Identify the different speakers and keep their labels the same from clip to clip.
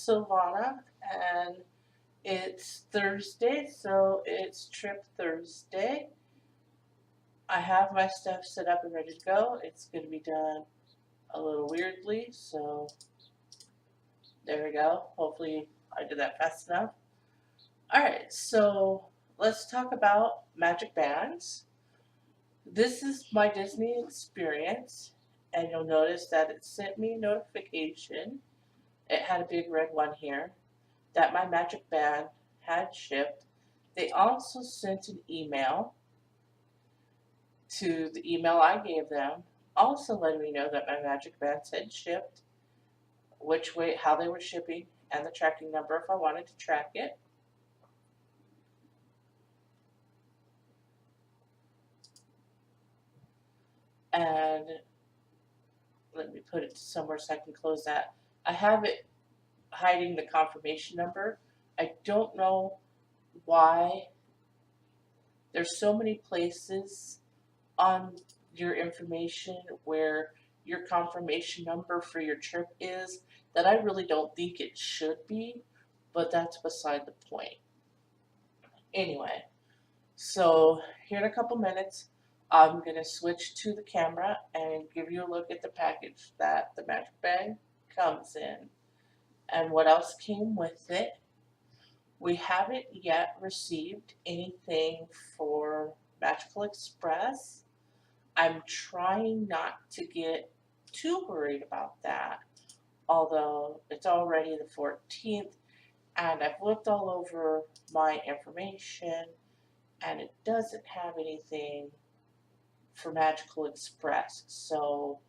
Speaker 1: Silvana, and it's Thursday, so it's Trip Thursday. I have my stuff set up and ready to go. It's going to be done a little weirdly, so there we go. Hopefully, I did that fast enough. Alright, so let's talk about Magic Bands. This is my Disney experience, and you'll notice that it sent me a notification. It had a big red one here that my Magic Band had shipped. They also sent an email to the email I gave them, also letting me know that my Magic Bands had shipped, which way, how they were shipping, and the tracking number if I wanted to track it. And let me put it somewhere so I can close that. I have it hiding the confirmation number. I don't know why there's so many places on your information where your confirmation number for your trip is that I really don't think it should be, but that's beside the point. Anyway, so here in a couple minutes, I'm going to switch to the camera and give you a look at the package that the Magic Bag comes in and what else came with it. We haven't yet received anything for Magical Express. I'm trying not to get too worried about that, although it's already the 14th and I've looked all over my information and it doesn't have anything for Magical Express. So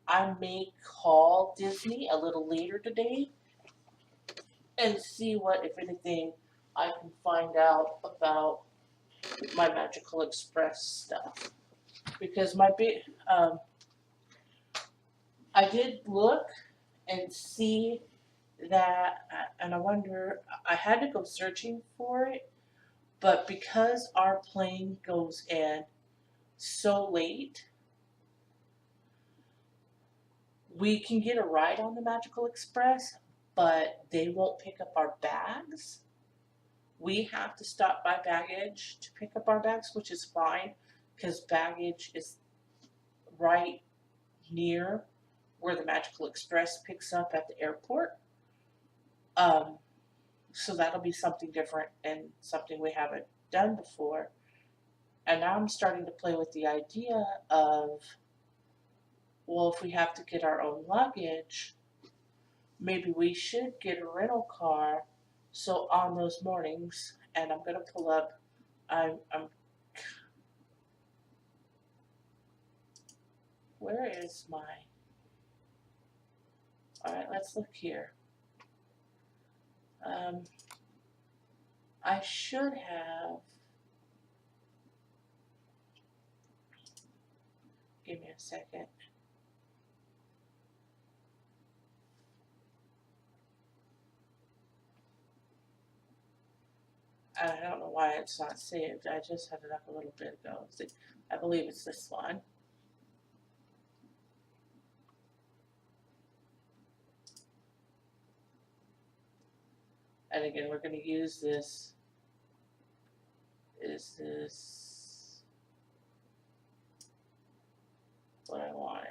Speaker 1: I may call Disney a little later today and see what, if anything, I can find out about my Magical Express stuff. Because I did look and see that, and I wonder, I had to go searching for it, but because our plane goes in so late, we can get a ride on the Magical Express, but they won't pick up our bags. We have to stop by baggage to pick up our bags, which is fine because baggage is right near where the Magical Express picks up at the airport. Um, so that'll be something different and something we haven't done before. And now I'm starting to play with the idea of, well, if we have to get our own luggage, maybe we should get a rental car. So on those mornings, and I'm gonna pull up, I'm where is my, alright, let's look here. I should have, give me a second. I don't know why it's not saved. I just had it up a little bit ago. I believe it's this one. And again, we're going to use this. Is this what I wanted?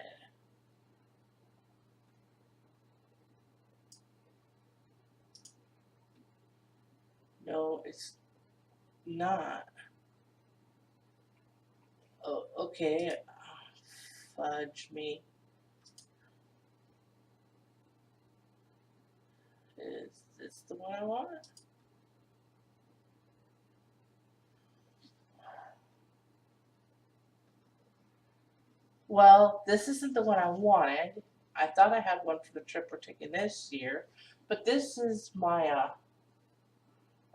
Speaker 1: No, it's not. Oh, okay. Fudge me. Is this the one I want? Well, this isn't the one I wanted. I thought I had one for the trip we're taking this year, but this is my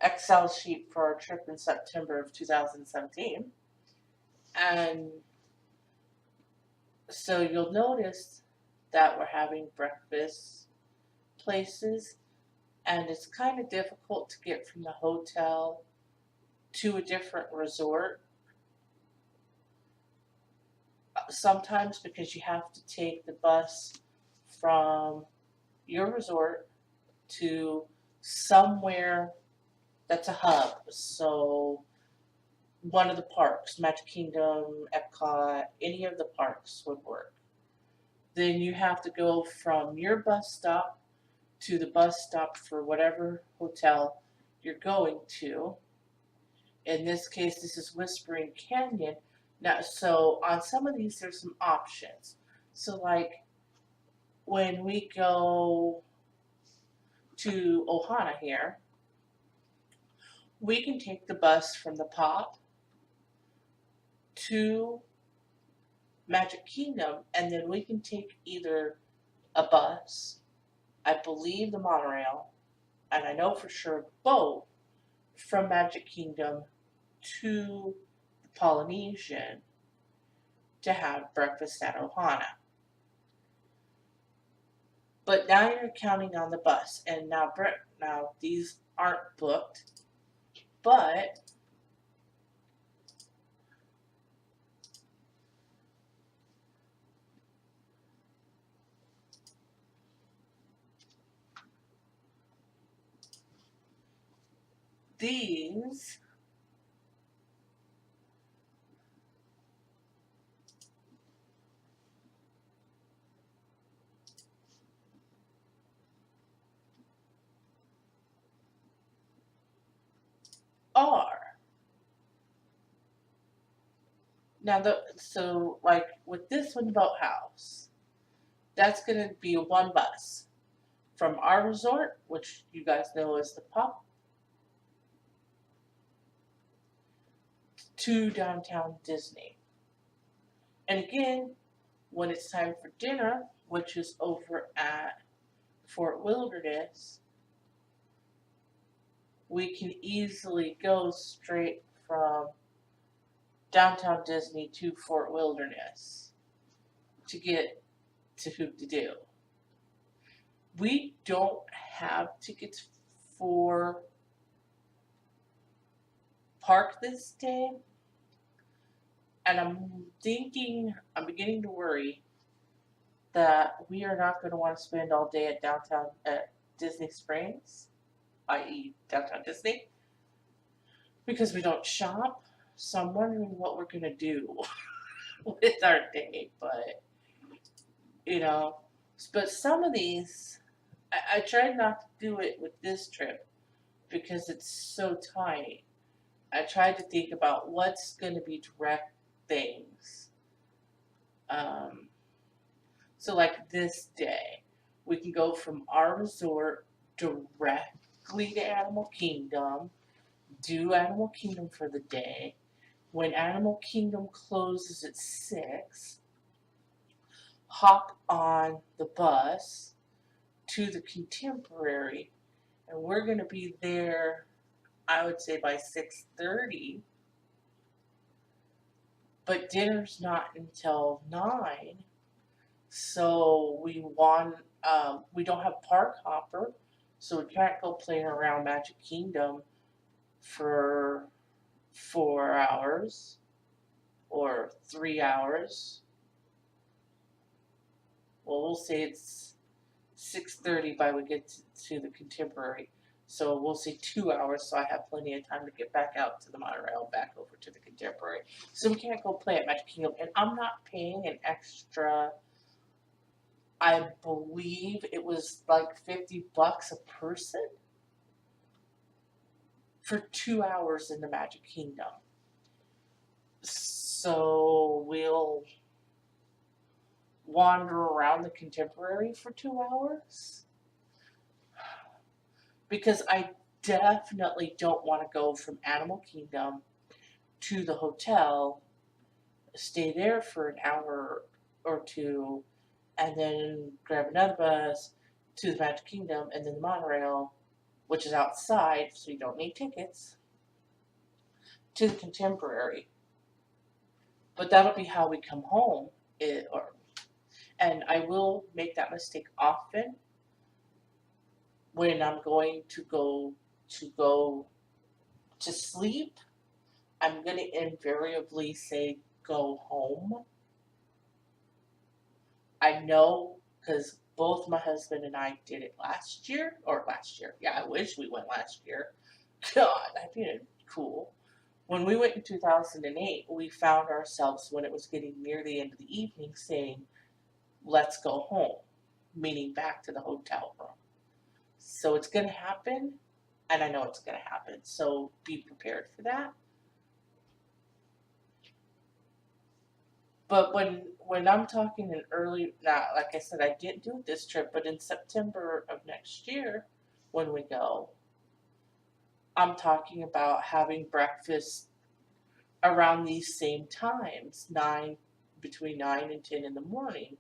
Speaker 1: Excel sheet for our trip in September of 2017. And so you'll notice that we're having breakfast places, and it's kind of difficult to get from the hotel to a different resort. Sometimes because you have to take the bus from your resort to somewhere that's a hub. So one of the parks, Magic Kingdom, Epcot, any of the parks would work. Then you have to go from your bus stop to the bus stop for whatever hotel you're going to. In this case, this is Whispering Canyon. Now, so on some of these, there's some options. So, like when we go to Ohana here, we can take the bus from the Pop to Magic Kingdom, and then we can take either a bus, I believe the monorail, and I know for sure both from Magic Kingdom to the Polynesian to have breakfast at Ohana. But now you're counting on the bus, and now these aren't booked, but these are now so like with this one Boathouse, that's gonna be one bus from our resort, which you guys know as the Pop, to downtown Disney. And again, when it's time for dinner, which is over at Fort Wilderness, we can easily go straight from downtown Disney to Fort Wilderness to get to Hoop to Do. We don't have tickets for park this day, and I'm beginning to worry that we are not going to want to spend all day at downtown at Disney Springs, i.e. downtown Disney, because we don't shop. So I'm wondering what we're going to do with our day, but but some of these, I tried not to do it with this trip because it's so tight. I tried to think about what's going to be direct things. So like this day, we can go from our resort directly to Animal Kingdom, do Animal Kingdom for the day. When Animal Kingdom closes at 6, hop on the bus to the Contemporary, and we're going to be there, I would say, by 6:30. But dinner's not until 9, so we don't have Park Hopper, so we can't go playing around Magic Kingdom for 4 hours or 3 hours. Well, we'll say it's 6:30 by we get to the Contemporary. So we'll say 2 hours, so I have plenty of time to get back out to the monorail, back over to the Contemporary. So we can't go play at Magic Kingdom, and I'm not paying an extra. I believe it was like $50 a person for 2 hours in the Magic Kingdom. So we'll wander around the Contemporary for 2 hours. Because I definitely don't want to go from Animal Kingdom to the hotel, stay there for an hour or two, and then grab another bus to the Magic Kingdom, and then the monorail, which is outside, so you don't need tickets, to the Contemporary. But that'll be how we come home. And I will make that mistake often when I'm going to go to sleep. I'm going to invariably say go home. I know because both my husband and I did it last year. Yeah, I wish we went last year. God, I think it'd be cool. When we went in 2008, we found ourselves when it was getting near the end of the evening saying, let's go home, meaning back to the hotel room. So it's going to happen, and I know it's going to happen. So be prepared for that. But when I'm talking in early, now, like I said, I didn't do this trip, but in September of next year, when we go, I'm talking about having breakfast around these same times, between 9 and 10 in the morning.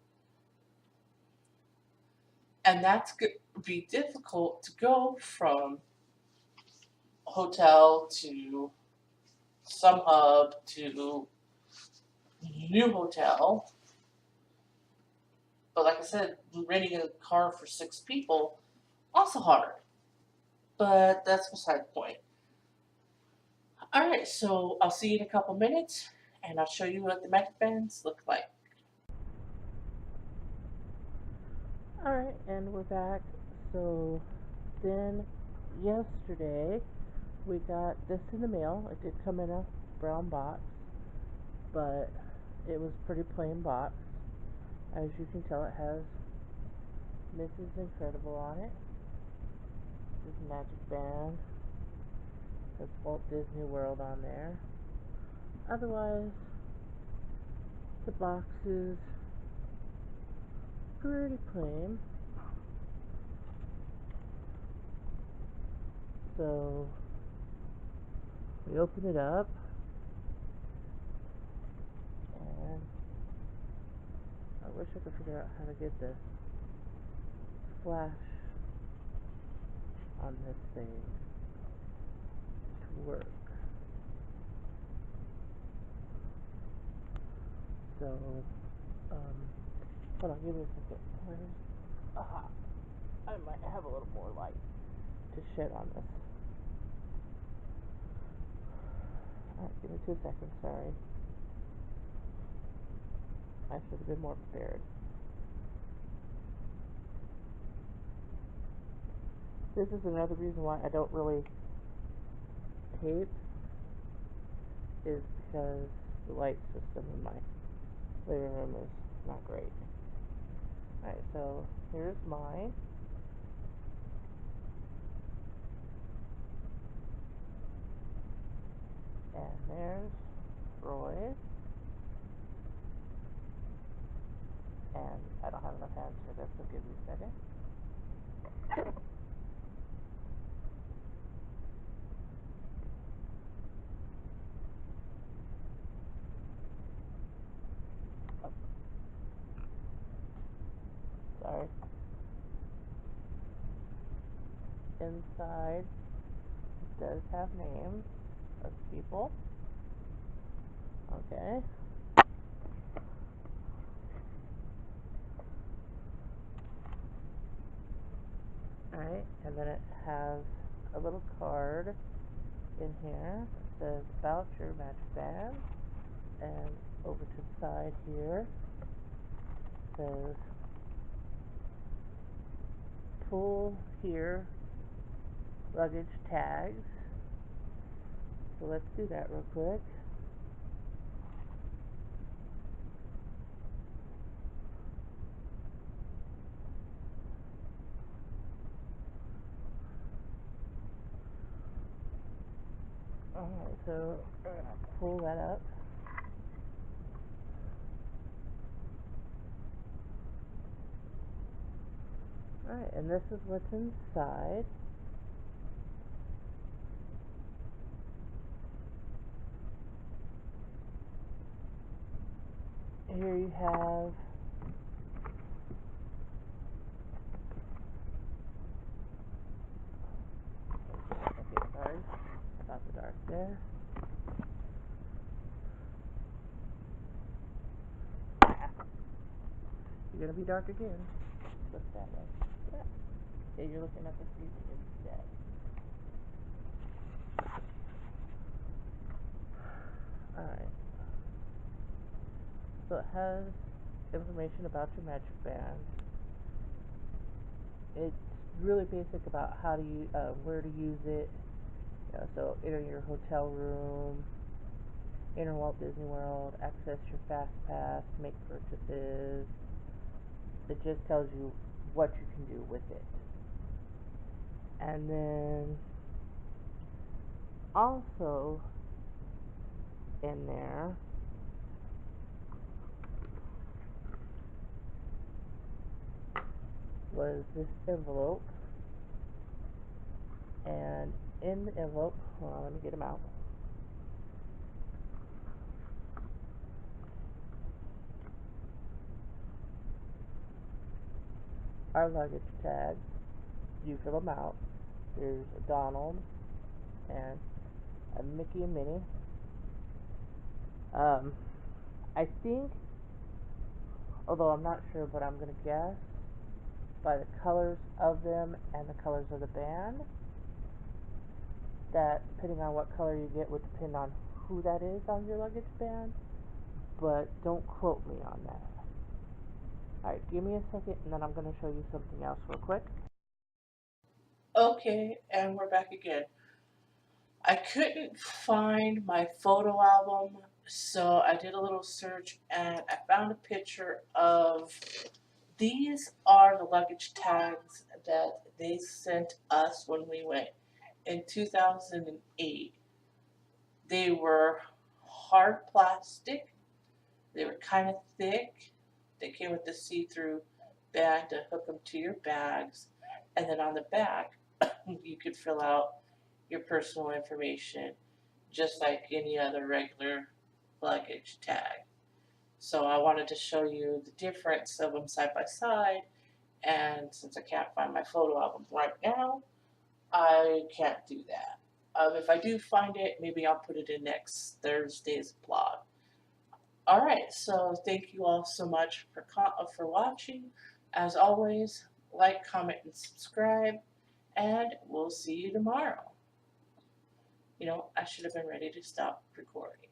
Speaker 1: And that's going to be difficult to go from hotel to some hub to new hotel. But like I said, renting a car for 6 people, also hard. But that's beside the point. Alright, so I'll see you in a couple minutes and I'll show you what the magic bands look like. Alright, and we're back. So then yesterday we got this in the mail. It did come in a brown box, but it was a pretty plain box. As you can tell, it has Mrs. Incredible on it. This is Magic Band. There's Walt Disney World on there. Otherwise, the box is pretty plain. So we open it up, and I wish I could figure out how to get the flash on this thing to work. So, hold on, give me a second. I might have a little more light to shed on this. Alright, give me 2 seconds, sorry. I should have been more prepared. This is another reason why I don't really tape, is because the light system in my living room is not great. Alright, so here's mine. And there's Roy's. And I don't have enough hands for this, so give me a second. Oh. Sorry. Inside it does have names of people. Okay. Alright, and then it has a little card in here that says about your Magic Band, and over to the side here says pull here luggage tags. So let's do that real quick. Alright, so we're going to pull that up. Alright, and this is what's inside. Here you have okay, sorry about the dark there. You're gonna be dark again. Look that way. Yeah. Okay, you're looking at the TV instead. Alright. So it has information about your Magic Band.
Speaker 2: It's really basic about how to use, where to use it. So enter your hotel room, enter Walt Disney World, access your Fast Pass, make purchases. It just tells you what you can do with it. And then also in there was this envelope, and in the envelope, hold on, let me get them out. Our luggage tags, you fill them out. There's a Donald and a Mickey and Minnie. Um, I think, although I'm not sure, but I'm gonna guess by the colors of them and the colors of the band, that depending on what color you get would depend on who that is on your luggage band, but don't quote me on that. Alright, give me a second and then I'm going to show you something else real quick.
Speaker 1: Okay, and we're back again. I couldn't find my photo album, so I did a little search and I found a picture of these are the luggage tags that they sent us when we went in 2008. They were hard plastic, they were kind of thick, they came with the see-through bag to hook them to your bags, and then on the back you could fill out your personal information just like any other regular luggage tag. So I wanted to show you the difference of them side by side, and since I can't find my photo album right now, I can't do that. If I do find it, maybe I'll put it in next Thursday's blog. Alright, so thank you all so much for watching. As always, like, comment, and subscribe, and we'll see you tomorrow. I should have been ready to stop recording.